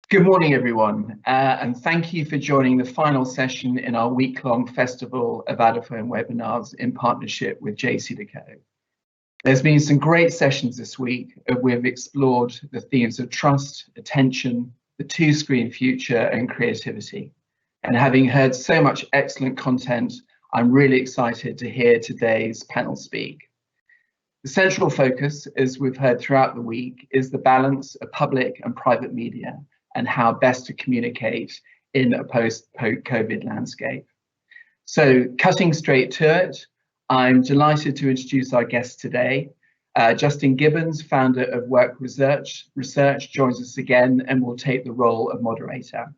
Good morning, everyone, and thank you for joining the final session in our week-long festival of Adaphone webinars in partnership with JCDecaux. There's been some great sessions this week. We've explored the themes of trust, attention, the two-screen future, and creativity. And having heard so much excellent content, I'm really excited to hear today's panel speak. The central focus, as we've heard throughout the week, is the balance of public and private media and how best to communicate in a post-COVID landscape. So cutting straight to it, I'm delighted to introduce our guest today. Justin Gibbons, founder of Work Research, joins us again and will take the role of moderator.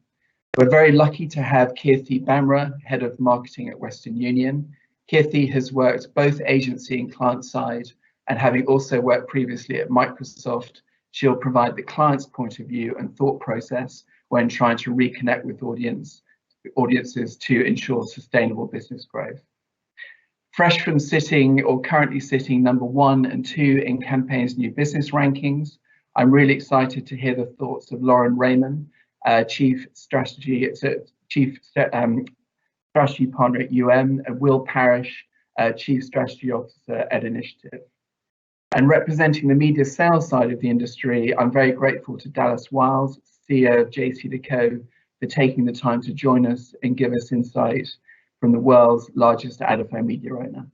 We're very lucky to have Kirthi Bamra, Head of Marketing at Western Union. Kirthi has worked both agency and client side, and having also worked previously at Microsoft, she'll provide the client's point of view and thought process when trying to reconnect with audiences to ensure sustainable business growth. Fresh from sitting or currently sitting number 1 and 2 in Campaign's new business rankings, I'm really excited to hear the thoughts of Lauren Raymond, Chief Strategy Partner at UM, and Will Parrish, Chief Strategy Officer at Initiative. And representing the media sales side of the industry, I'm very grateful to Dallas Wiles, CEO of JCDecaux, for taking the time to join us and give us insight from the world's largest Adaphone media owner.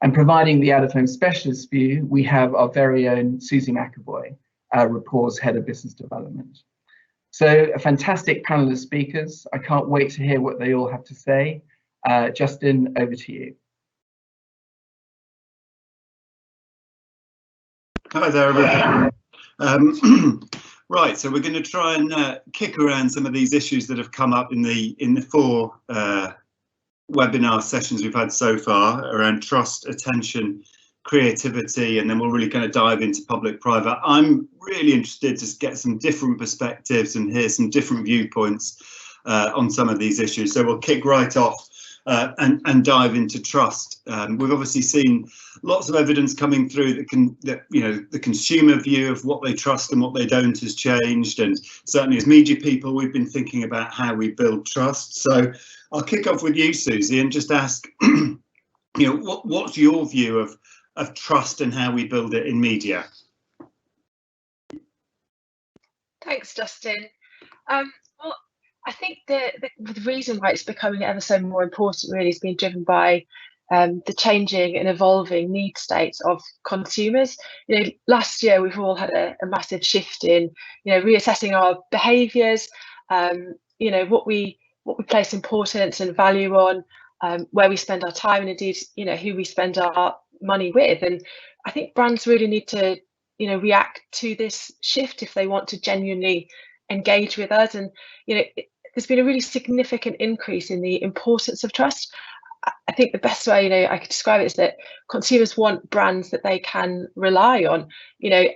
And providing the Adaphone specialist view, we have our very own Susie McAvoy, Rapport's Head of Business Development. So a fantastic panel of speakers. I can't wait to hear what they all have to say. Justin, over to you. Hi there, everybody. Right, so we're going to try and kick around some of these issues that have come up in the 4 webinar sessions we've had so far around trust, attention, creativity, and then we're really going to dive into public-private. I'm really interested to get some different perspectives and hear some different viewpoints on some of these issues. So we'll kick right off and dive into trust. We've obviously seen lots of evidence coming through that the consumer view of what they trust and what they don't has changed, and certainly as media people we've been thinking about how we build trust. So I'll kick off with you, Susie, and just ask what's your view of trust and how we build it in media? Thanks, Justin. Well, I think the reason why it's becoming ever so more important really is being driven by the changing and evolving need states of consumers. Last year we've all had a massive shift in reassessing our behaviours, what we place importance and value on, where we spend our time, and indeed who we spend our money with. And I think brands really need to react to this shift if they want to genuinely engage with us. And there's been a really significant increase in the importance of trust. I think the best way I could describe it is that consumers want brands that they can rely on.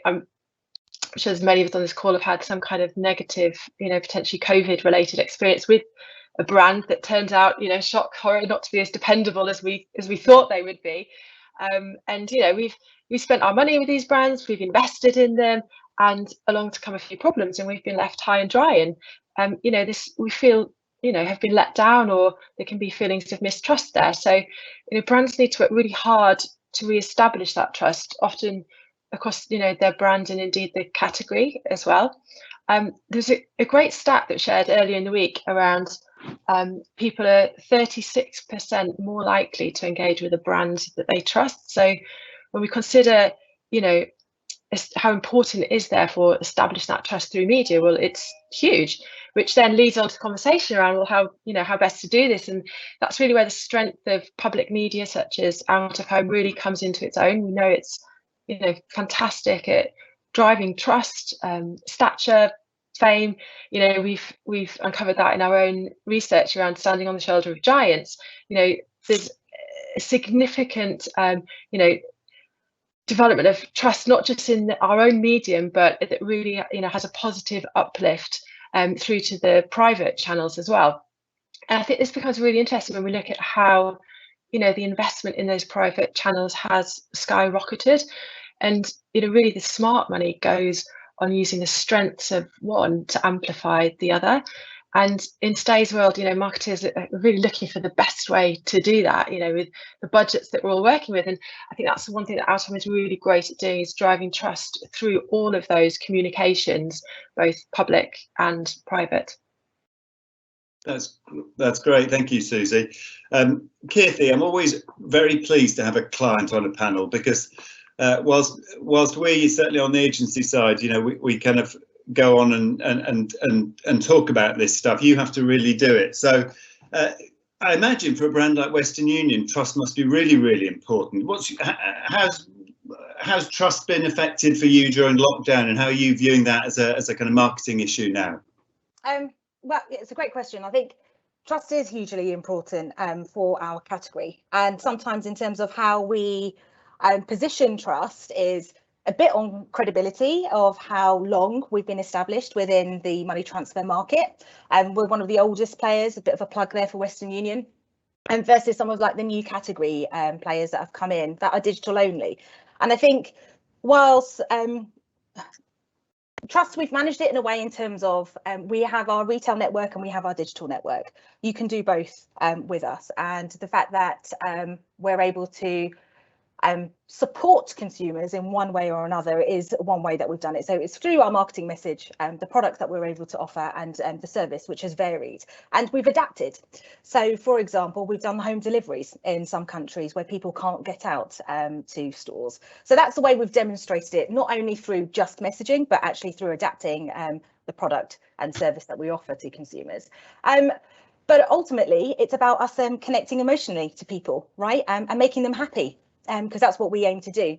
I'm sure as many of us on this call have had some kind of negative, potentially COVID related experience with a brand that turns out, shock horror, not to be as dependable as we thought they would be. And we've spent our money with these brands, we've invested in them, and along to come a few problems, and we've been left high and dry. And this we feel have been let down, or there can be feelings of mistrust there. So brands need to work really hard to re-establish that trust, often across their brand and indeed the category as well. There's a great stat that shared earlier in the week around people are 36% more likely to engage with a brand that they trust. So when we consider how important it is therefore establishing that trust through media, well, it's huge, which then leads on to the conversation around, well, how best to do this. And that's really where the strength of public media such as Out of Home really comes into its own. We know it's fantastic at driving trust, stature, fame. We've uncovered that in our own research around standing on the shoulder of giants. There's a significant development of trust, not just in our own medium, but it really has a positive uplift through to the private channels as well. And I think this becomes really interesting when we look at how the investment in those private channels has skyrocketed, and really the smart money goes on using the strengths of one to amplify the other. And in today's world, marketers are really looking for the best way to do that, with the budgets that we're all working with. And I think that's the one thing that Out of Home is really great at doing, is driving trust through all of those communications, both public and private. That's great. Thank you, Susie. Kirthi, I'm always very pleased to have a client on a panel, because whilst we, certainly on the agency side, we kind of go on and talk about this stuff, you have to really do it. So I imagine for a brand like Western Union, trust must be really, really important. How's trust been affected for you during lockdown, and how are you viewing that as a kind of marketing issue now? Well, it's a great question. I think trust is hugely important for our category, and sometimes in terms of how we position trust is a bit on credibility of how long we've been established within the money transfer market. We're one of the oldest players, a bit of a plug there for Western Union, and versus some of like the new category players that have come in that are digital only. And I think whilst trust, we've managed it in a way in terms of we have our retail network and we have our digital network. You can do both with us, and the fact that we're able to support consumers in one way or another is one way that we've done it. So it's through our marketing message, the products that we're able to offer, and the service, which has varied, and we've adapted. So for example, we've done home deliveries in some countries where people can't get out to stores. So that's the way we've demonstrated it, not only through just messaging, but actually through adapting the product and service that we offer to consumers. But ultimately, it's about us connecting emotionally to people, right, and making them happy. Because that's what we aim to do.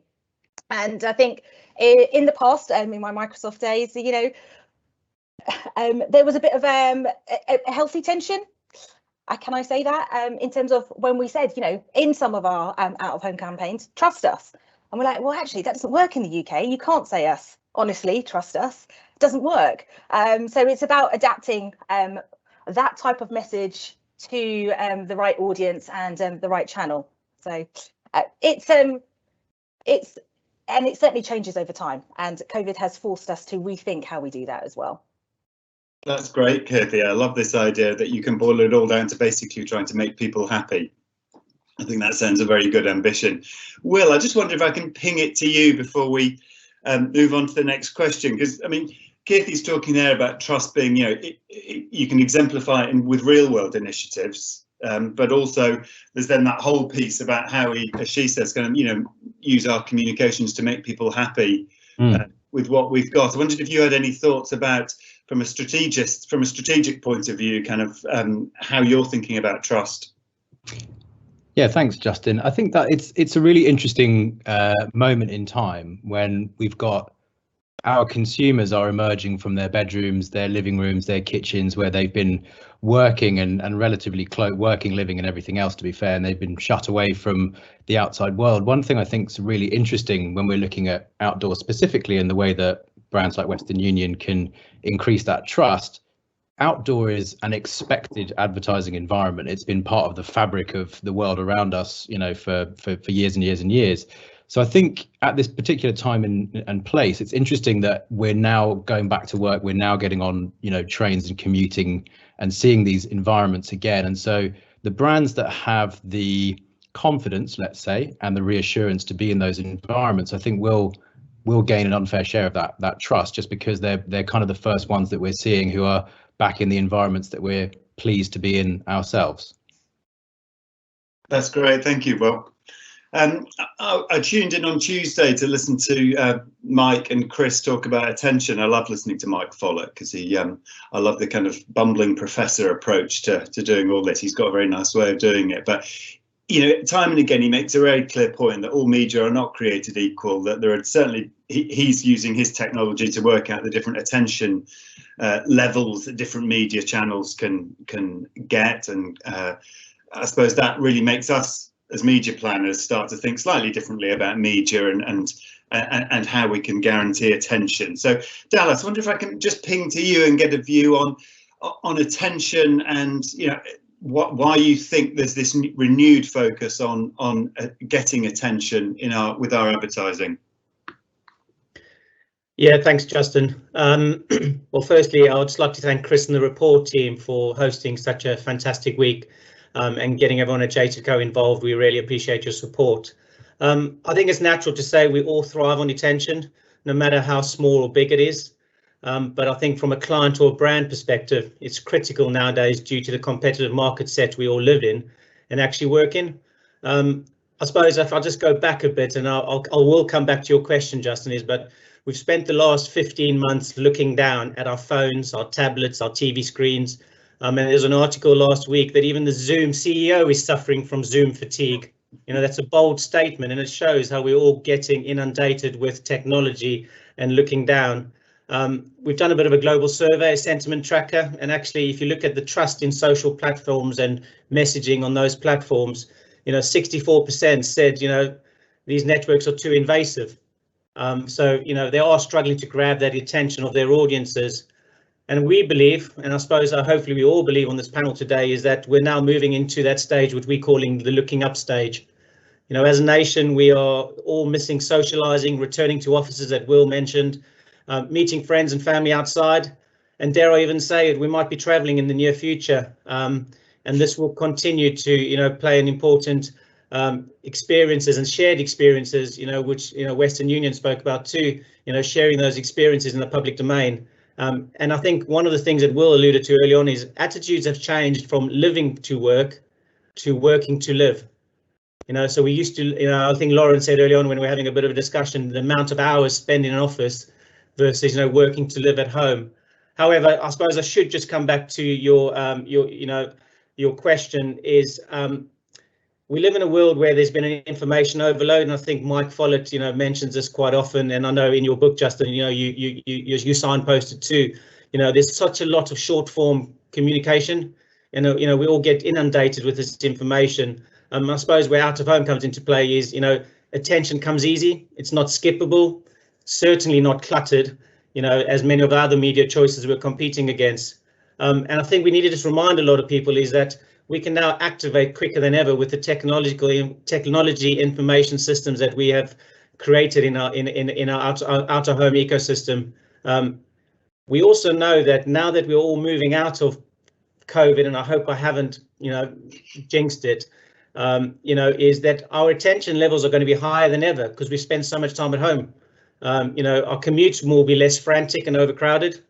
And I think in the past, in my Microsoft days, there was a bit of a healthy tension. Can I say that? In terms of when we said, in some of our out of home campaigns, trust us. And we're like, well, actually, that doesn't work in the UK. You can't say us, honestly, trust us. It doesn't work. So it's about adapting that type of message to the right audience and the right channel. So it certainly changes over time, and COVID has forced us to rethink how we do that as well. That's great, Kirthi. I love this idea that you can boil it all down to basically trying to make people happy. I think that sounds a very good ambition. Will, I just wonder if I can ping it to you before we move on to the next question, because I mean, Kirthi's talking there about trust being, you can exemplify it with real world initiatives. But also there's then that whole piece about how we, as she says, going to use our communications to make people happy with what we've got. I wondered if you had any thoughts about, from a strategic point of view, kind of how you're thinking about trust. Yeah, thanks, Justin. I think that it's a really interesting moment in time when we've got our consumers are emerging from their bedrooms, their living rooms, their kitchens, where they've been working and relatively working, living and everything else, to be fair, and they've been shut away from the outside world. One thing I think is really interesting when we're looking at outdoors specifically, and the way that brands like Western Union can increase that trust, outdoor is an expected advertising environment. It's been part of the fabric of the world around us, for years and years and years. So I think at this particular time and place, it's interesting that we're now going back to work. We're now getting on, trains and commuting and seeing these environments again. And so the brands that have the confidence, let's say, and the reassurance to be in those environments, I think will gain an unfair share of that trust, just because they're kind of the first ones that we're seeing who are back in the environments that we're pleased to be in ourselves. That's great. Thank you, Will. I tuned in on Tuesday to listen to Mike and Chris talk about attention. I love listening to Mike Follett because I love the kind of bumbling professor approach to doing all this. He's got a very nice way of doing it. But, time and again, he makes a very clear point that all media are not created equal, that there are certainly, he's using his technology to work out the different attention levels that different media channels can get. And I suppose that really makes us, as media planners, start to think slightly differently about media and how we can guarantee attention. So Dallas, I wonder if I can just ping to you and get a view on attention, and why you think there's this renewed focus on getting attention with our advertising. Yeah, thanks, Justin. Well, firstly, I would just like to thank Chris and the report team for hosting such a fantastic week and getting everyone at JCDecaux involved. We really appreciate your support. I think it's natural to say we all thrive on attention, no matter how small or big it is. But I think from a client or brand perspective, it's critical nowadays due to the competitive market set we all live in and actually work in. I suppose if I just go back a bit, and I will come back to your question, Justin, but we've spent the last 15 months looking down at our phones, our tablets, our TV screens. And there's an article last week that even the Zoom CEO is suffering from Zoom fatigue. You know, that's a bold statement, and it shows how we're all getting inundated with technology and looking down. We've done a bit of a global survey, a sentiment tracker, and actually, if you look at the trust in social platforms and messaging on those platforms, 64% said, these networks are too invasive. So, they are struggling to grab that attention of their audiences. And we believe, and I suppose hopefully we all believe on this panel today, is that we're now moving into that stage, which we're calling the looking up stage. As a nation, we are all missing socializing, returning to offices that Will mentioned, meeting friends and family outside. And dare I even say it, we might be traveling in the near future. And this will continue to, play an important experiences and shared experiences, which, Western Union spoke about too, sharing those experiences in the public domain. And I think one of the things that Will alluded to early on is attitudes have changed from living to work to working to live. So we used to, I think Lauren said early on when we were having a bit of a discussion, the amount of hours spent in an office versus, working to live at home. However, I suppose I should just come back to your question is, we live in a world where there's been an information overload, and I think Mike Follett, mentions this quite often. And I know in your book, Justin, you signposted too. There's such a lot of short form communication. We all get inundated with this information. I suppose where out of home comes into play is, attention comes easy. It's not skippable, certainly not cluttered, as many of our other media choices we're competing against. And I think we need to just remind a lot of people is that we can now activate quicker than ever with the technology information systems that we have created in our out of home ecosystem. We also know that now that we're all moving out of COVID, and I hope I haven't jinxed it, is that our attention levels are going to be higher than ever because we spend so much time at home. Our commutes will be less frantic and overcrowded.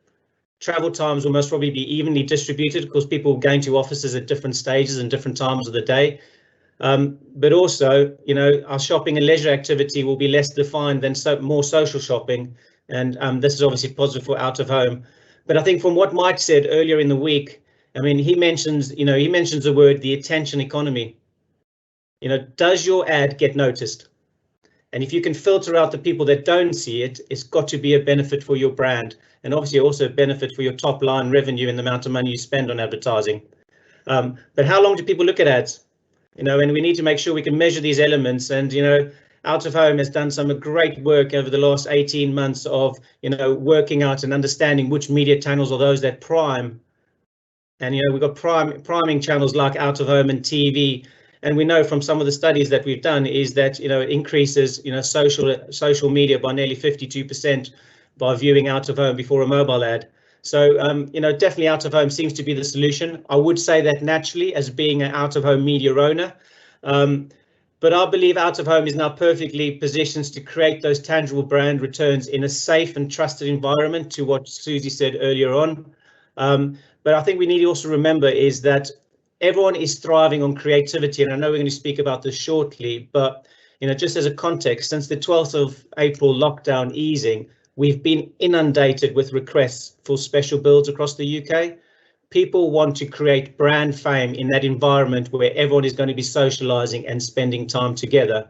Travel times will most probably be evenly distributed because people are going to offices at different stages and different times of the day. But also, our shopping and leisure activity will be less defined than more social shopping. And this is obviously positive for out of home. But I think from what Mike said earlier in the week, he mentions the word, the attention economy. Does your ad get noticed? And if you can filter out the people that don't see it, it's got to be a benefit for your brand, and obviously also a benefit for your top line revenue and the amount of money you spend on advertising. But how long do people look at ads? And we need to make sure we can measure these elements. And Out of Home has done some great work over the last 18 months of working out and understanding which media channels are those that prime. And we've got priming channels like Out of Home and TV. And we know from some of the studies that we've done is that it increases social media by nearly 52% by viewing Out of Home before a mobile ad. So definitely Out of Home seems to be the solution. I would say that naturally as being an Out of Home media owner, but I believe Out of Home is now perfectly positioned to create those tangible brand returns in a safe and trusted environment, to what Susie said earlier on. But I think we need to also remember is that everyone is thriving on creativity, and I know we're going to speak about this shortly, but just as a context, since the 12th of April lockdown easing, we've been inundated with requests for special builds across the UK. People want to create brand fame in that environment where everyone is going to be socializing and spending time together.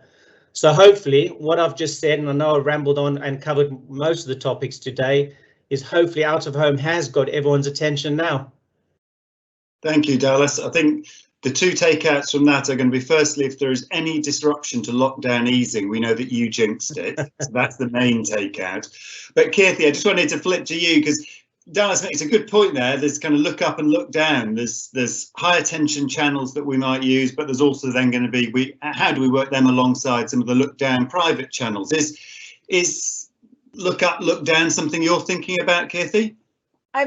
So hopefully what I've just said, and I know I rambled on and covered most of the topics today, is hopefully Out of Home has got everyone's attention now. Thank you, Dallas. I think the two takeouts from that are going to be, firstly, if there is any disruption to lockdown easing, we know that you jinxed it. So that's the main takeout. But Kirthi, I just wanted to flip to you because Dallas makes a good point there. There's kind of look up and look down. There's high attention channels that we might use, but there's also then going to be how do we work them alongside some of the look down private channels? Is look up, look down, something you're thinking about, Kirthi?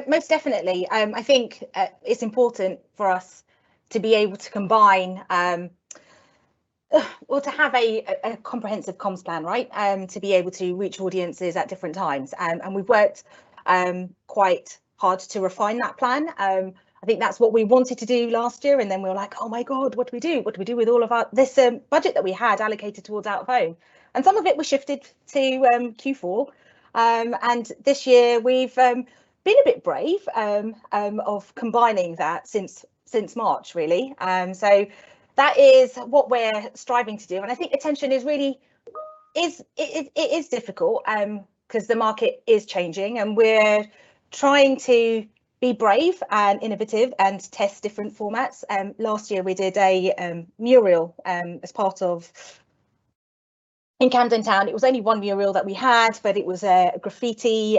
Most definitely. I think it's important for us to be able to combine, well, to have a comprehensive comms plan, right? To be able to reach audiences at different times. And we've worked quite hard to refine that plan. I think that's what we wanted to do last year, and then we were like, oh my God, what do we do? What do we do with all of this budget that we had allocated towards out of home? And some of it was shifted to Q4. And this year we've been a bit brave of combining that since March, really. So that is what we're striving to do. And I think attention is really, it is difficult because the market is changing, and we're trying to be brave and innovative and test different formats. Last year we did a mural as part of in Camden Town. It was only one mural that we had, but it was a graffiti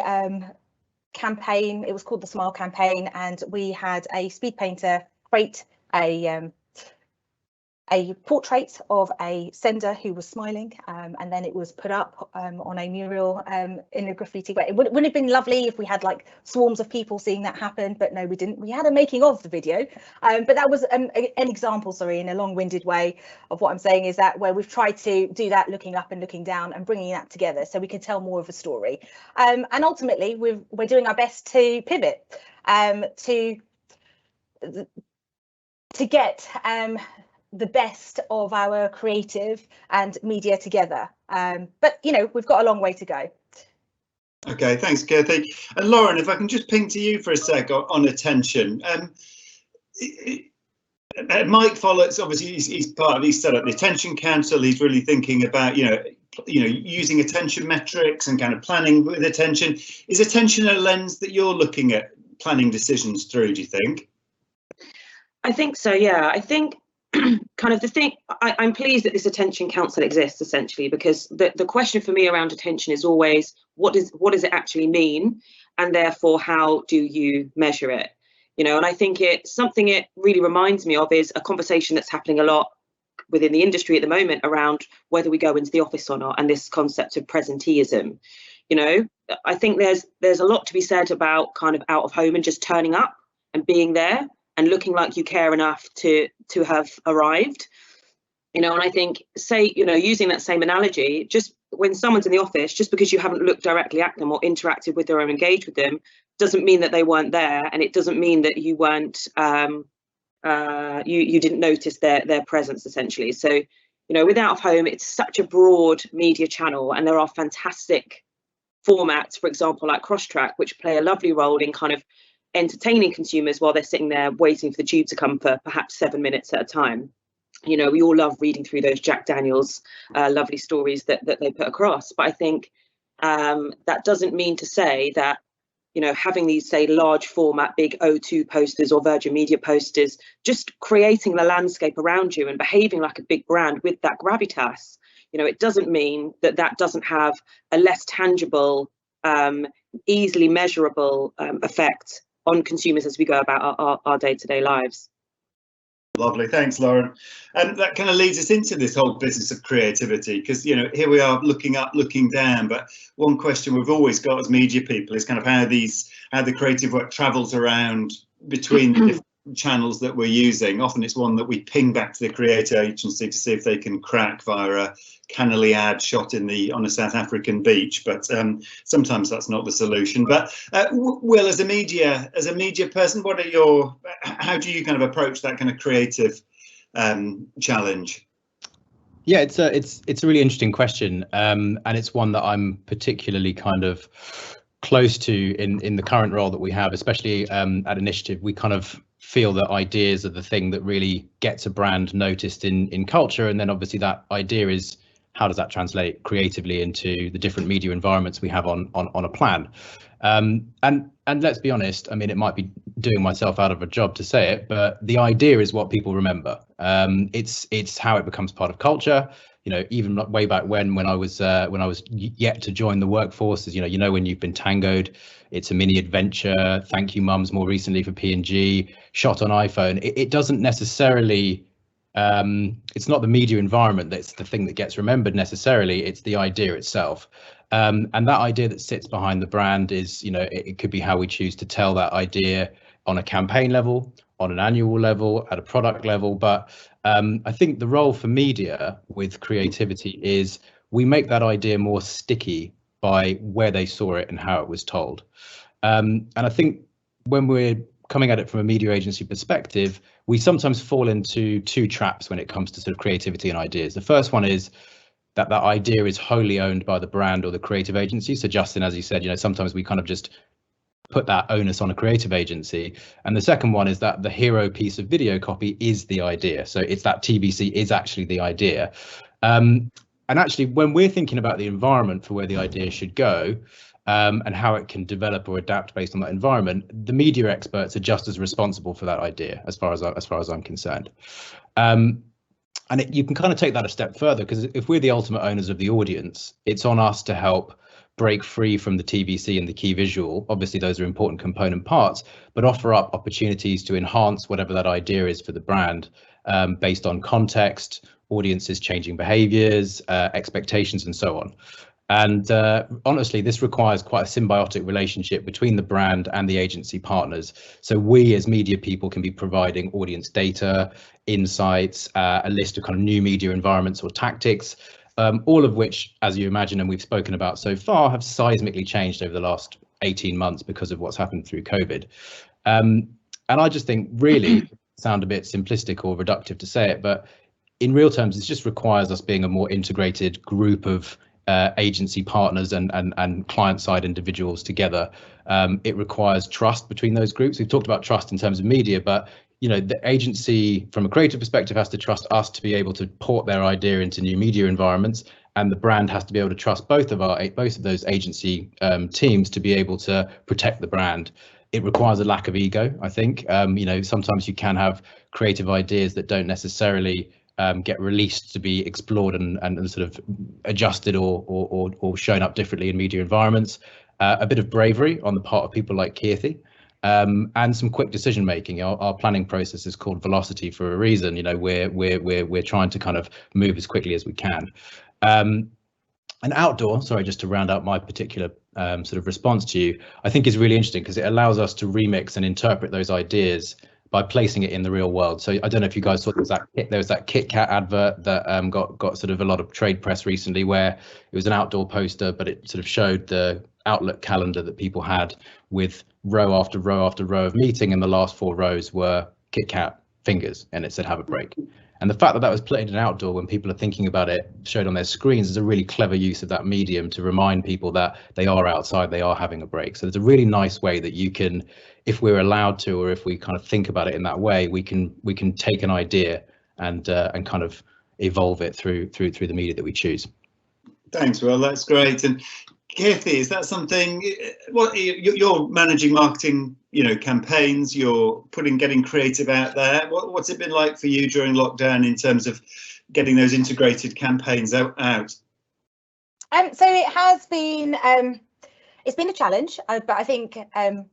campaign. It was called the Smile Campaign, and we had a speed painter create a portrait of a sender who was smiling, and then it was put up on a mural in a graffiti way. It would have been lovely if we had like swarms of people seeing that happen, but no, we didn't. We had a making of the video, but that was an example, sorry, in a long-winded way of what I'm saying is that where we've tried to do that looking up and looking down and bringing that together so we can tell more of a story. And ultimately, we're doing our best to pivot to get the best of our creative and media together. But, you know, we've got a long way to go. Okay, thanks, Kirthi. And Lauren, if I can just ping to you for a sec on attention. Mike Follett's obviously he's part of, he's set up the Attention Council. He's really thinking about, you know, using attention metrics and kind of planning with attention. Is attention a lens that you're looking at planning decisions through, do you think? I think so, yeah. I think kind of the thing, I'm pleased that this Attention Council exists, essentially, because the question for me around attention is always, what does it actually mean? And therefore, how do you measure it? You know, and I think something it really reminds me of is a conversation that's happening a lot within the industry at the moment around whether we go into the office or not, and this concept of presenteeism. You know, I think there's a lot to be said about kind of out of home and just turning up and being there and looking like you care enough to have arrived, you know. And I think, say, you know, using that same analogy, just when someone's in the office, just because you haven't looked directly at them or interacted with them or engaged with them, doesn't mean that they weren't there, and it doesn't mean that you weren't you didn't notice their presence, essentially. So, you know, with out of home, it's such a broad media channel, and there are fantastic formats, for example, like Crosstrack, which play a lovely role in kind of entertaining consumers while they're sitting there waiting for the tube to come for perhaps 7 minutes at a time. You know, we all love reading through those Jack Daniels lovely stories that they put across. But I think that doesn't mean to say that, you know, having these, say, large format, big O2 posters or Virgin Media posters, just creating the landscape around you and behaving like a big brand with that gravitas, you know, it doesn't mean that that doesn't have a less tangible, easily measurable effect on consumers as we go about our day-to-day lives. Lovely, thanks, Lauren. And that kind of leads us into this whole business of creativity, because, you know, here we are looking up, looking down, but one question we've always got as media people is kind of how the creative work travels around between the different channels that we're using. Often it's one that we ping back to the creative agency to see if they can crack via a Canely ad shot on a South African beach, but sometimes that's not the solution. But Will, as a media person, how do you kind of approach that kind of creative challenge? Yeah, it's a really interesting question, and it's one that I'm particularly kind of close to in the current role that we have, especially at Initiative. We kind of feel that ideas are the thing that really gets a brand noticed in culture, and then obviously that idea is, how does that translate creatively into the different media environments we have on a plan? And let's be honest, I mean, it might be doing myself out of a job to say it, but the idea is what people remember. It's how it becomes part of culture. You know, even way back when I was yet to join the workforce, you know when you've been tangoed, it's a mini adventure. Thank you, mums, more recently for P&G, shot on iPhone. It doesn't necessarily. It's not the media environment that's the thing that gets remembered necessarily. It's the idea itself. And that idea that sits behind the brand is, it could be how we choose to tell that idea on a campaign level, on an annual level, at a product level. But I think the role for media with creativity is we make that idea more sticky by where they saw it and how it was told. And I think when we're coming at it from a media agency perspective, we sometimes fall into two traps when it comes to sort of creativity and ideas. The first one is that idea is wholly owned by the brand or the creative agency. So Justin, as you said, sometimes we kind of just put that onus on a creative agency. And the second one is that the hero piece of video copy is the idea. So it's that TBC is actually the idea. And actually, when we're thinking about the environment for where the idea should go, and how it can develop or adapt based on that environment, the media experts are just as responsible for that idea, as far as I'm concerned. And you can kind of take that a step further, because if we're the ultimate owners of the audience, it's on us to help break free from the TVC and the key visual. Obviously, those are important component parts, but offer up opportunities to enhance whatever that idea is for the brand, based on context, audiences changing behaviors, expectations, and so on. And honestly, this requires quite a symbiotic relationship between the brand and the agency partners. So we as media people can be providing audience data, insights, a list of kind of new media environments or tactics, all of which, as you imagine, and we've spoken about so far, have seismically changed over the last 18 months because of what's happened through COVID. And I just think really sound a bit simplistic or reductive to say it, but in real terms, it just requires us being a more integrated group of agency partners and client-side individuals together. It requires trust between those groups. We've talked about trust in terms of media, but the agency from a creative perspective has to trust us to be able to port their idea into new media environments, and the brand has to be able to trust both of those agency teams to be able to protect the brand. It requires a lack of ego, I think. Sometimes you can have creative ideas that don't necessarily get released to be explored and sort of adjusted or shown up differently in media environments. A bit of bravery on the part of people like Keerthi, and some quick decision making. Our planning process is called Velocity for a reason. We're trying to kind of move as quickly as we can. And outdoor, sorry, just to round out my particular sort of response to you, I think is really interesting because it allows us to remix and interpret those ideas by placing it in the real world. So I don't know if you guys saw there was that Kit Kat advert that got sort of a lot of trade press recently, where it was an outdoor poster, but it sort of showed the Outlook calendar that people had with row after row after row of meeting, and the last 4 rows were Kit Kat fingers, and it said have a break. And the fact that that was played in outdoor when people are thinking about it, showed on their screens, is a really clever use of that medium to remind people that they are outside, they are having a break. So there's a really nice way that you can, if we're allowed to, or if we kind of think about it in that way, we can take an idea and kind of evolve it through the media that we choose. Thanks, Will. That's great. And Keerthi, is that something? What you're managing marketing, campaigns. You're getting creative out there. What's it been like for you during lockdown in terms of getting those integrated campaigns out? So it has been. It's been a challenge, but I think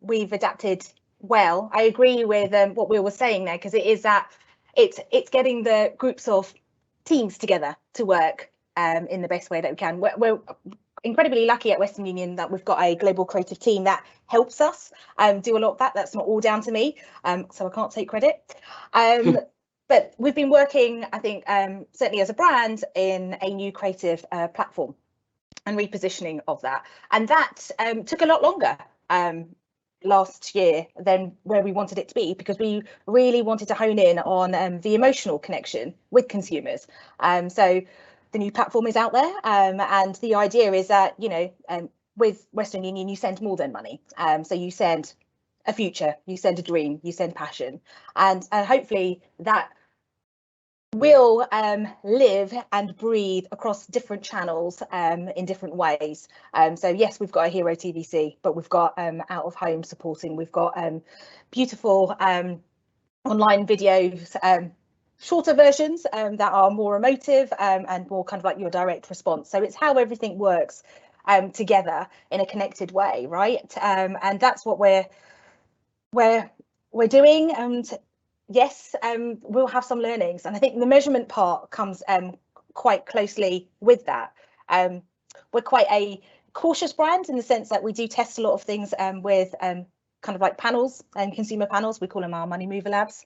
we've adapted well. I agree with what Will was saying there, because it is that it's getting the groups of teams together to work in the best way that we can. We're incredibly lucky at Western Union that we've got a global creative team that helps us do a lot of that. That's not all down to me, so I can't take credit. But we've been working, I think, certainly as a brand, in a new creative platform and repositioning of that. And that took a lot longer last year than where we wanted it to be, because we really wanted to hone in on the emotional connection with consumers. So the new platform is out there, and the idea is that, with Western Union, you send more than money. So you send a future, you send a dream, you send passion, and hopefully that will live and breathe across different channels in different ways. So yes, we've got a hero TVC, but we've got out of home supporting, we've got beautiful online videos, shorter versions that are more emotive and more kind of like your direct response. So it's how everything works together in a connected way, right? And that's what we're doing. And yes, we'll have some learnings, and I think the measurement part comes quite closely with that. We're quite a cautious brand in the sense that we do test a lot of things with kind of like panels and consumer panels. We call them our money mover labs.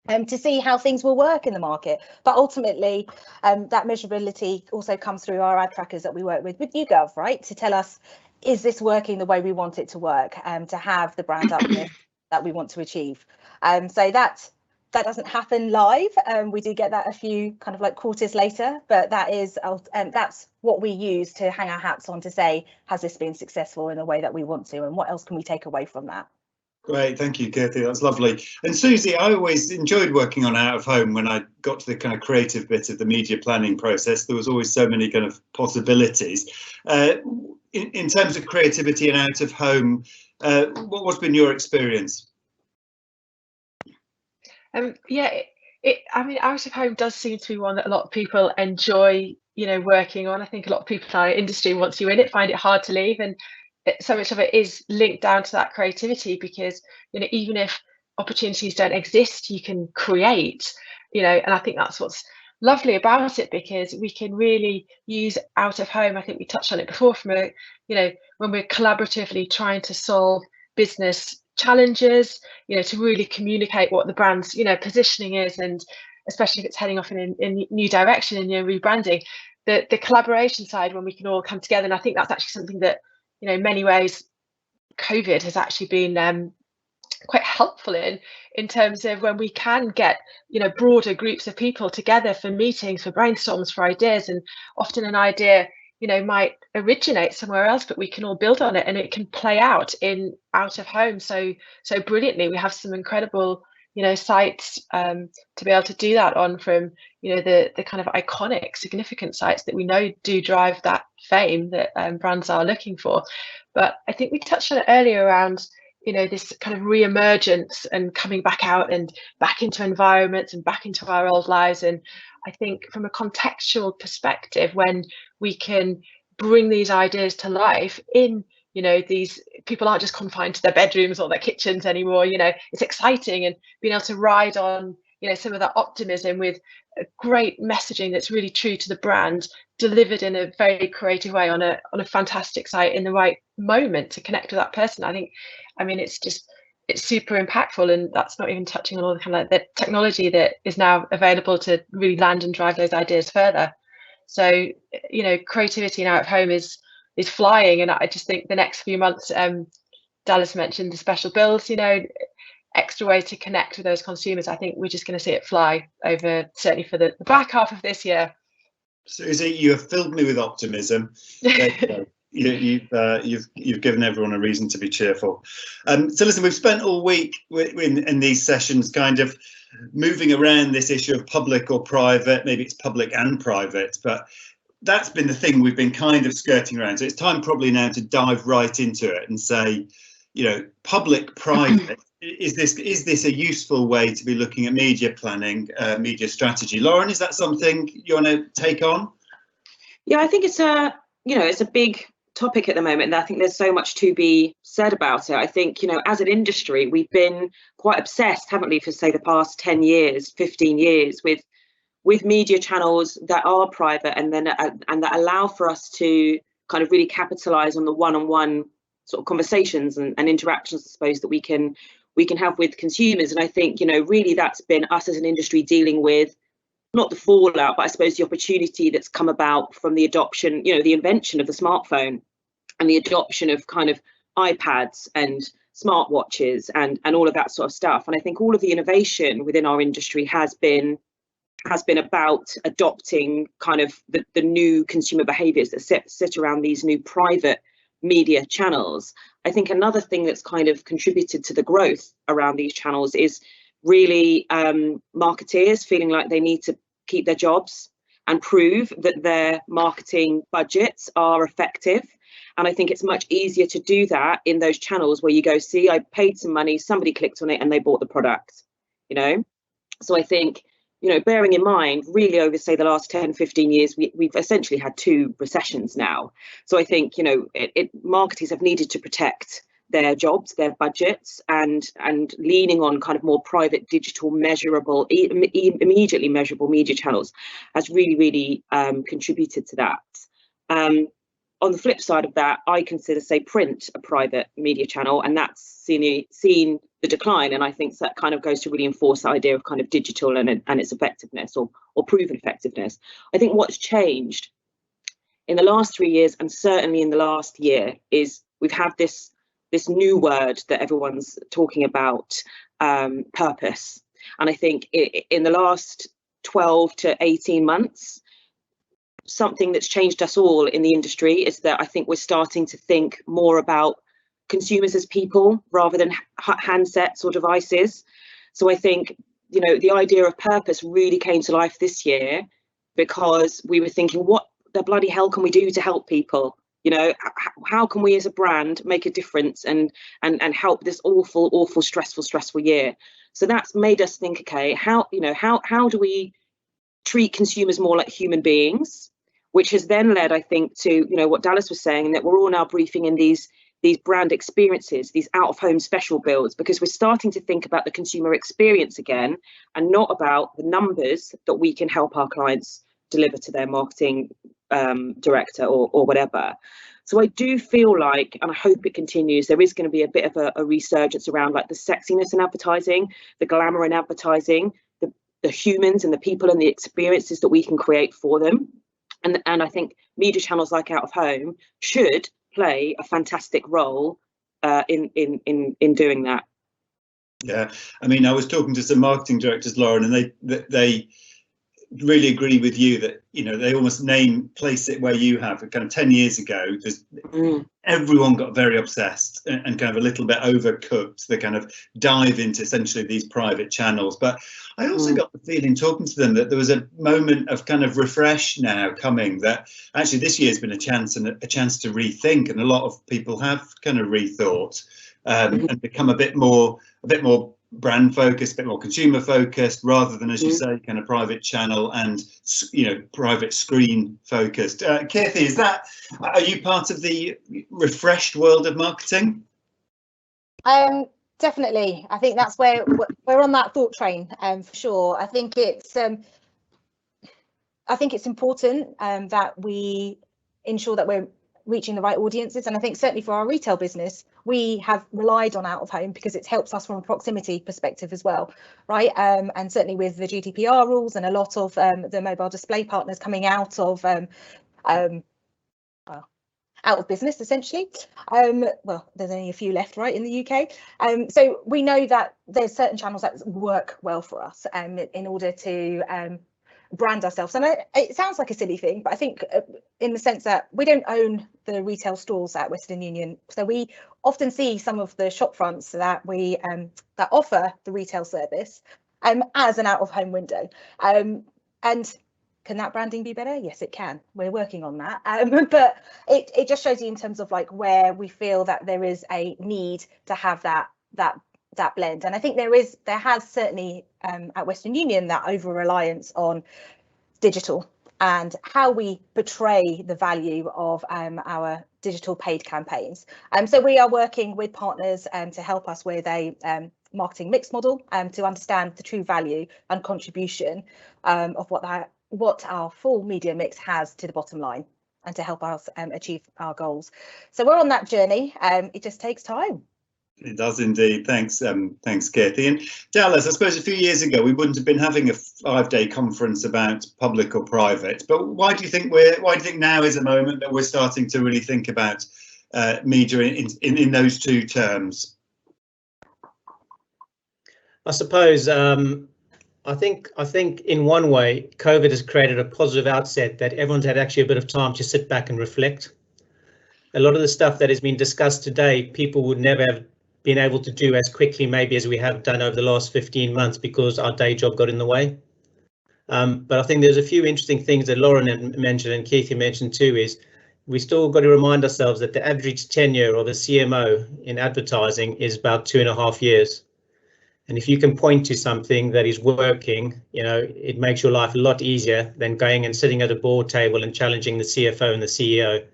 To see how things will work in the market. But ultimately, that measurability also comes through our ad trackers that we work with YouGov, right? To tell us, is this working the way we want it to work, to have the brand uplift that we want to achieve. So that doesn't happen live. We do get that a few kind of like quarters later, but that is that's what we use to hang our hats on to say, has this been successful in the way that we want to, and what else can we take away from that? Great, thank you, Kirthi. That's lovely. And Susie, I always enjoyed working on Out of Home. When I got to the kind of creative bit of the media planning process, there was always so many kind of possibilities. In terms of creativity and Out of Home, what's been your experience? Yeah, I mean, Out of Home does seem to be one that a lot of people enjoy, you know, working on. I think a lot of people in our industry, once you're in it, find it hard to leave, and so much of it is linked down to that creativity, because, you know, even if opportunities don't exist, you can create, you know, and I think that's what's lovely about it, because we can really use Out of Home. I think we touched on it before, from a, you know, when we're collaboratively trying to solve business challenges, you know, to really communicate what the brand's, you know, positioning is, and especially if it's heading off in a new direction and, you know, rebranding, the collaboration side, when we can all come together. And I think that's actually something that, you know, in many ways, COVID has actually been quite helpful in terms of when we can get, you know, broader groups of people together for meetings, for brainstorms, for ideas. And often an idea, you know, might originate somewhere else, but we can all build on it, and it can play out Out of Home so brilliantly. We have some incredible, you know, sites to be able to do that on, from, you know, the kind of iconic, significant sites that we know do drive that fame that brands are looking for. But I think we touched on it earlier around, you know, this kind of re-emergence and coming back out and back into environments and back into our old lives. And I think from a contextual perspective, when we can bring these ideas to life in, you know, these people aren't just confined to their bedrooms or their kitchens anymore, you know, it's exciting, and being able to ride on, you know, some of that optimism with a great messaging that's really true to the brand, delivered in a very creative way on a fantastic site in the right moment to connect with that person. I mean, it's super impactful, and that's not even touching on all the kind of like the technology that is now available to really land and drive those ideas further. So, you know, creativity in Out of Home is flying, and I just think the next few months, Dallas mentioned the special bills, you know, extra way to connect with those consumers. I think we're just going to see it fly over, certainly for the back half of this year. Susie, you have filled me with optimism. You've given everyone a reason to be cheerful. So listen, we've spent all week in these sessions kind of moving around this issue of public or private. Maybe it's public and private, but that's been the thing we've been kind of skirting around. So it's time probably now to dive right into it and say, you know, public, private, is this a useful way to be looking at media planning, media strategy? Lauren, is that something you want to take on? Yeah, I think it's a big topic at the moment, and I think there's so much to be said about it. I think, you know, as an industry, we've been quite obsessed, haven't we, for say the past 10 years, 15 years, with media channels that are private, and that allow for us to kind of really capitalize on the one-on-one sort of conversations and interactions, I suppose, that we can have with consumers. And I think, you know, really that's been us as an industry dealing with not the fallout, but I suppose the opportunity that's come about from the adoption, you know, the invention of the smartphone and the adoption of kind of iPads and smartwatches and all of that sort of stuff. And I think all of the innovation within our industry has been about adopting kind of the new consumer behaviours that sit around these new private media channels. I think another thing that's kind of contributed to the growth around these channels is really marketeers feeling like they need to keep their jobs and prove that their marketing budgets are effective. And I think it's much easier to do that in those channels where you go, see, I paid some money, somebody clicked on it and they bought the product, you know. So I think, you know, bearing in mind, really over, say, the last 10, 15 years, we've essentially had 2 recessions now. So I think, you know, marketers have needed to protect their jobs, their budgets, and leaning on kind of more private, digital, measurable, immediately measurable media channels has really, really contributed to that. on the flip side of that, I consider, say, print a private media channel, and that's seen the decline. And I think that kind of goes to really enforce the idea of kind of digital and its effectiveness, or proven effectiveness. I think what's changed in the last 3 years, and certainly in the last year, is we've had this new word that everyone's talking about, purpose. And I think in the last 12 to 18 months, something that's changed us all in the industry is that I think we're starting to think more about consumers as people rather than handsets or devices. So I think, you know, the idea of purpose really came to life this year, because we were thinking, what the bloody hell can we do to help people? You know, how can we as a brand make a difference and help this awful, stressful year? So that's made us think, okay, how do we treat consumers more like human beings? Which has then led, I think, to, you know, what Dallas was saying, that we're all now briefing in these brand experiences, these out-of-home special builds, because we're starting to think about the consumer experience again, and not about the numbers that we can help our clients deliver to their marketing director or whatever. So I do feel like, and I hope it continues, there is going to be a bit of a resurgence around like the sexiness in advertising, the glamour in advertising, the humans and the people and the experiences that we can create for them. And I think media channels like Out of Home should play a fantastic role in doing that. Yeah, I mean, I was talking to some marketing directors, Lauren, and they really agree with you that, you know, they almost place it where you have. Kind of 10 years ago, because everyone got very obsessed and kind of a little bit overcooked the kind of dive into essentially these private channels. But I also got the feeling, talking to them, that there was a moment of kind of refresh now coming, that actually this year's been a chance to rethink, and a lot of people have kind of rethought and become a bit more brand focused, a bit more consumer focused, rather than, as you say, kind of private channel and, you know, private screen focused. Kirthi, are you part of the refreshed world of marketing? Definitely. I think that's where we're on that thought train, for sure. I think it's important that we ensure that we're reaching the right audiences, and I think certainly for our retail business, we have relied on Out of Home because it helps us from a proximity perspective as well, right? And certainly with the GDPR rules and a lot of the mobile display partners coming out of business, essentially. Well, there's only a few left, right, in the UK. So we know that there's certain channels that work well for us in order to brand ourselves. And it sounds like a silly thing, but I think in the sense that we don't own the retail stores at Western Union, so we often see some of the shop fronts that we that offer the retail service as an out-of-home window. And can that branding be better? Yes, it can. We're working on that. But it just shows you in terms of like where we feel that there is a need to have that blend. And I think there has certainly at Western Union that over reliance on digital and how we portray the value of our digital paid campaigns. So we are working with partners to help us with a marketing mix model to understand the true value and contribution of what our full media mix has to the bottom line, and to help us achieve our goals. So we're on that journey. It just takes time. It does indeed. Thanks, Kirthi. And Dallas, I suppose a few years ago we wouldn't have been having a 5-day conference about public or private. But why do you think now is a moment that we're starting to really think about media in those two terms? I suppose I think in one way COVID has created a positive outset that everyone's had actually a bit of time to sit back and reflect. A lot of the stuff that has been discussed today, people would never have been able to do as quickly maybe as we have done over the last 15 months because our day job got in the way. But I think there's a few interesting things that Lauren mentioned and Kirthi mentioned too, is we still got to remind ourselves that the average tenure of a CMO in advertising is about 2.5 years. And if you can point to something that is working, you know, it makes your life a lot easier than going and sitting at a board table and challenging the CFO and the CEO.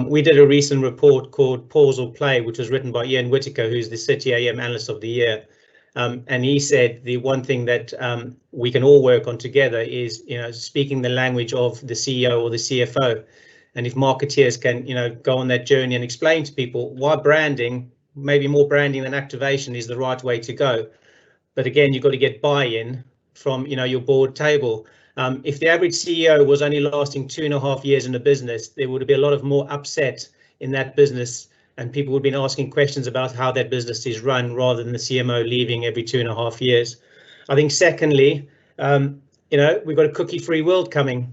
We did a recent report called Pause or Play, which was written by Ian Whitaker, who's the City AM Analyst of the Year. And he said the one thing that we can all work on together is, you know, speaking the language of the CEO or the CFO. And if marketeers can, go on that journey and explain to people why branding, maybe more branding than activation, is the right way to go. But again, you've got to get buy-in from, your board table. If the average CEO was only lasting 2.5 years in a business, there would be a lot of more upset in that business, and people would have been asking questions about how that business is run rather than the CMO leaving every 2.5 years. I think secondly, we've got a cookie-free world coming,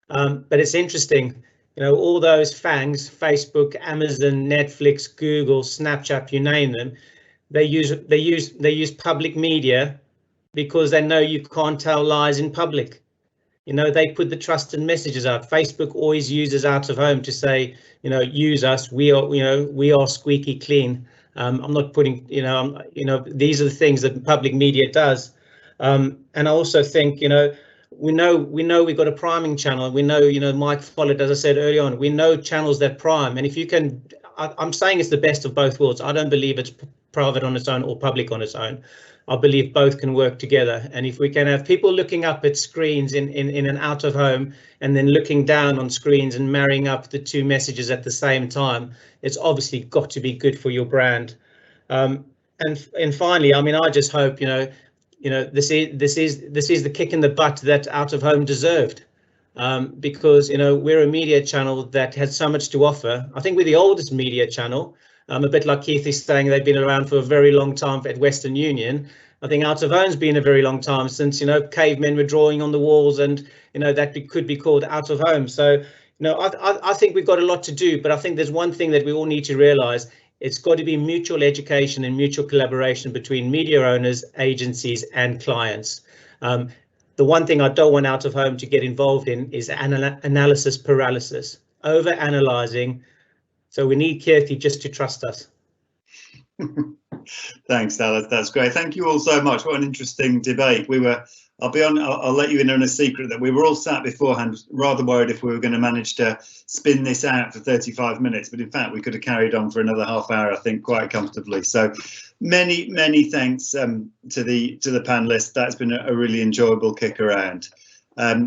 but it's interesting. All those FANGs, Facebook, Amazon, Netflix, Google, Snapchat, you name them, they use public media because they know you can't tell lies in public. They put the trusted messages out. Facebook always uses out of home to say, use us. We are squeaky clean. I'm not putting, these are the things that public media does. And I also think, we know we've got a priming channel. We know, Mike followed, as I said early on, we know channels that prime. And if you can, I'm saying it's the best of both worlds. I don't believe it's private on its own or public on its own. I believe both can work together. And if we can have people looking up at screens in an out of home and then looking down on screens and marrying up the two messages at the same time, it's obviously got to be good for your brand. And finally, I mean, I just hope, this is the kick in the butt that out of home deserved, because we're a media channel that has so much to offer. I think we're the oldest media channel, a bit like Keith is saying they've been around for a very long time at Western Union. I think out of home's been a very long time, since cavemen were drawing on the walls, and that could be called out of home. So I think we've got a lot to do, but I think there's one thing that we all need to realize. It's got to be mutual education and mutual collaboration between media owners, agencies and clients. The one thing I don't want out of home to get involved in is analysis paralysis, over analyzing. So we need Keerthi just to trust us. Thanks, Dallas. That's great. Thank you all so much. What an interesting debate. I'll let you in on a secret that we were all sat beforehand rather worried if we were going to manage to spin this out for 35 minutes, but in fact we could have carried on for another half hour, I think, quite comfortably. So many thanks to the panelists. That's been a really enjoyable kick around.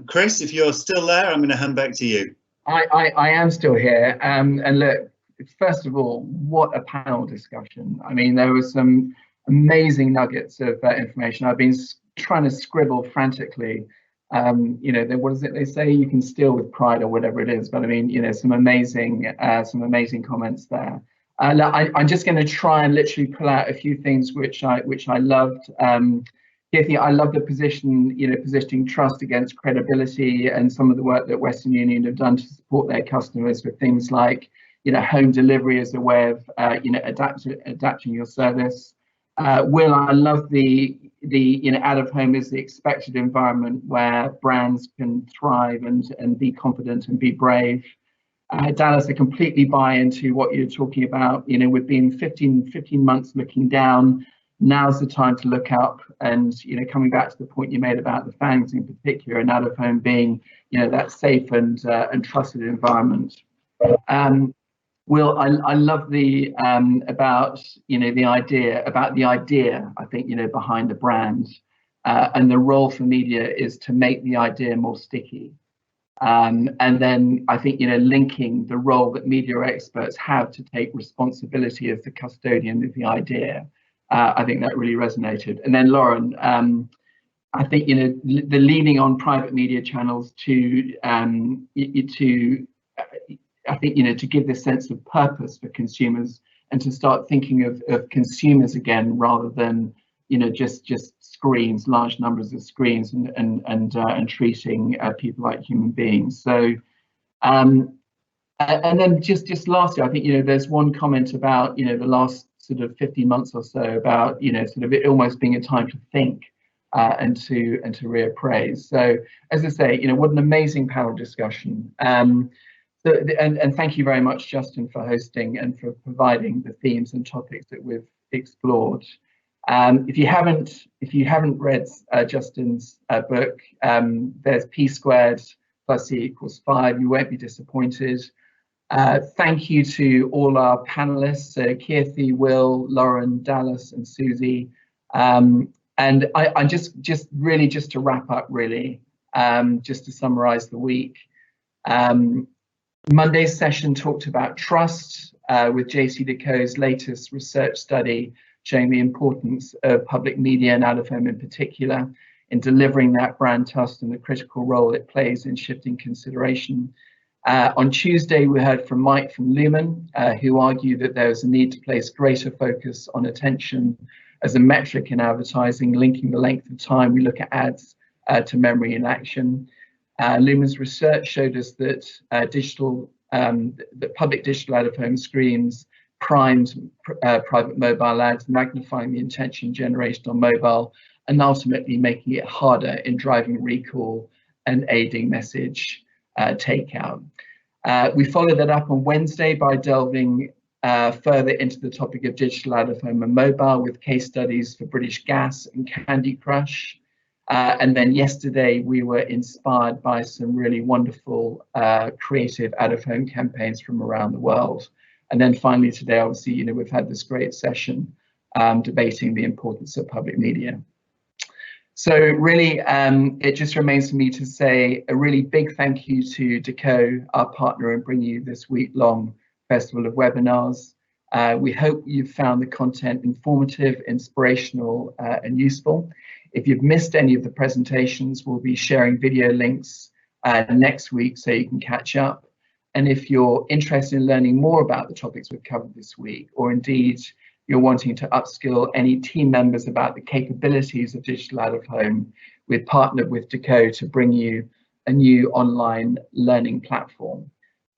Chris, if you're still there, I'm going to hand back to you. I am still here, and look, first of all, what a panel discussion. I mean, there were some amazing nuggets of information. I've been trying to scribble frantically. What is it they say? You can steal with pride, or whatever it is. But I mean, some amazing comments there. I'm just going to try and literally pull out a few things which I loved. Keerthi, I love the positioning trust against credibility, and some of the work that Western Union have done to support their customers with things like, home delivery as a way of, adapting your service. Will, I love the out of home is the expected environment where brands can thrive and be confident and be brave. Dallas, I completely buy into what you're talking about. We've been 15 months looking down. Now's the time to look up, and coming back to the point you made about the FANGs in particular, and out of home being that safe and trusted environment. Will, I love the about the idea I think behind the brand, and the role for media is to make the idea more sticky. And then I think linking the role that media experts have to take responsibility as the custodian of the idea. I think that really resonated. And then Lauren, I think the leaning on private media channels to give this sense of purpose for consumers, and to start thinking of consumers again, rather than just screens, large numbers of screens, and treating people like human beings. So and then just lastly, I think there's one comment about the last sort of 15 months or so about sort of it almost being a time to think and to reappraise. So as I say, what an amazing panel discussion. And thank you very much, Justin, for hosting and for providing the themes and topics that we've explored. If you haven't read Justin's book, there's P squared plus C equals 5. You won't be disappointed. Thank you to all our panelists, Keerthi, Will, Lauren, Dallas, and Susie. And I just to wrap up, really, just to summarize the week. Monday's session talked about trust with JCDecaux's latest research study showing the importance of public media and out-of-home in particular in delivering that brand trust and the critical role it plays in shifting consideration. On Tuesday, we heard from Mike from Lumen, who argued that there was a need to place greater focus on attention as a metric in advertising, linking the length of time we look at ads to memory and action. Lumen's research showed us that public digital out-of-home screens primed private mobile ads, magnifying the intention generation on mobile and ultimately making it harder in driving recall and aiding message takeout. We followed that up on Wednesday by delving further into the topic of digital out-of-home and mobile with case studies for British Gas and Candy Crush. And then yesterday we were inspired by some really wonderful creative out-of-home campaigns from around the world. And then finally today, obviously, you know, we've had this great session debating the importance of public media. So really, it just remains for me to say a really big thank you to Decaux, our partner in bringing you this week-long festival of webinars. We hope you've found the content informative, inspirational, and useful. If you've missed any of the presentations, we'll be sharing video links next week so you can catch up. And if you're interested in learning more about the topics we've covered this week, or indeed you're wanting to upskill any team members about the capabilities of digital out-of-home, we've partnered with Decaux to bring you a new online learning platform.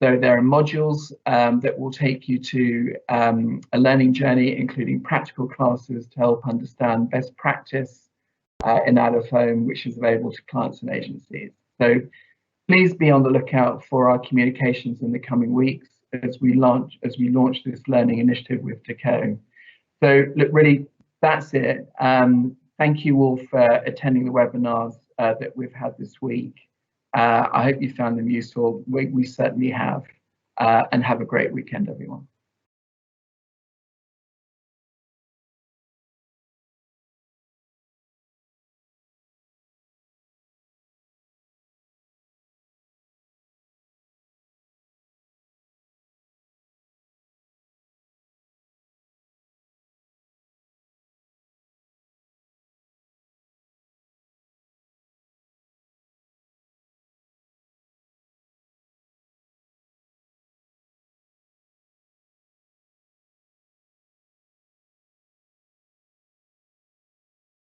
So there are modules that will take you to a learning journey, including practical classes to help understand best practice in out-of-home, which is available to clients and agencies. So please be on the lookout for our communications in the coming weeks as we launch this learning initiative with Decaux. So look, really, that's it. Thank you all for attending the webinars that we've had this week. I hope you found them useful. We certainly have. And have a great weekend, everyone.